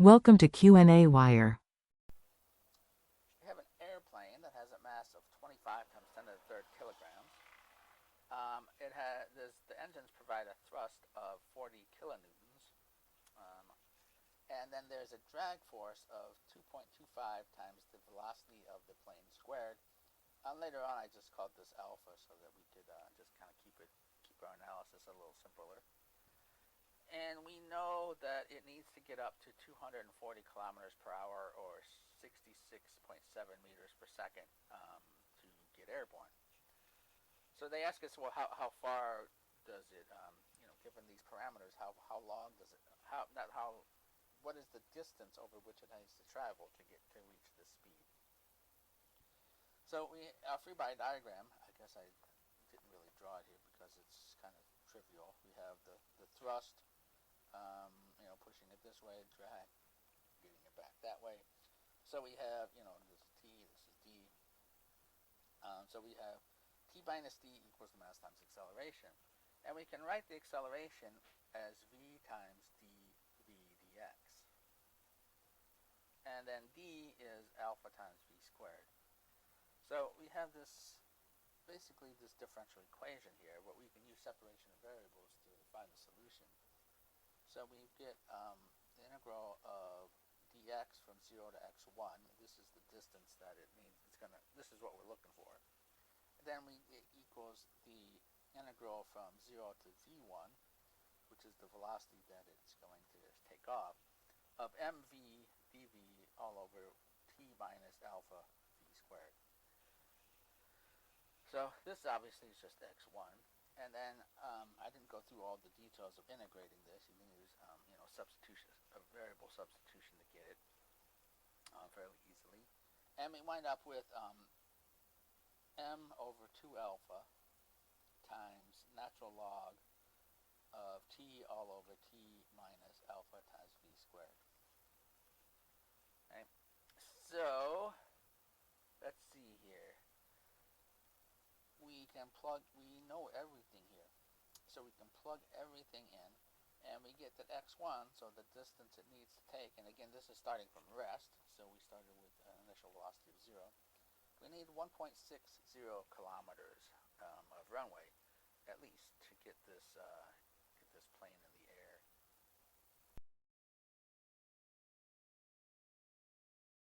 Welcome to qnawire. We have an airplane that has a mass of 25 times 10 to the third kilograms. The engines provide a thrust of 40 kilonewtons, and then there's a drag force of 2.25 times the velocity of the plane squared. Later on, I just called this alpha so that we could just kind of keep our analysis a little simpler. And we know that it needs to get up to 240 kilometers per hour or 66.7 meters per second to get airborne. So they ask us, well, how far does it, given these parameters, how long does it, what is the distance over which it needs to travel to reach this speed? So our free body diagram, I guess I didn't really draw it here because it's kind of trivial. We have the thrust, pushing it this way, drag, getting it back that way. So we have, this is T, this is D. So we have T minus D equals the mass times acceleration. And we can write the acceleration as V times dV dx. And then D is alpha times V squared. So we have basically this differential equation here, where we can use separation of variables to find the solution. So we get the integral of dx from 0 to x1. This is the distance that it means this is what we're looking for. And then it equals the integral from 0 to v1, which is the velocity that it's going to take off, of mv dv all over t minus alpha v squared. So this obviously is just x1. And then I didn't go through all the details of integrating this. You can use, substitution, a variable substitution to get it fairly easily. And we wind up with m over 2 alpha times natural log of t all over t minus alpha times v squared. Okay. So let's see here. We know everything here. So we can plug everything in, and we get that x1, so the distance it needs to take, and again, this is starting from rest, so we started with an initial velocity of 0. We need 1.60 kilometers of runway, at least, to get this plane in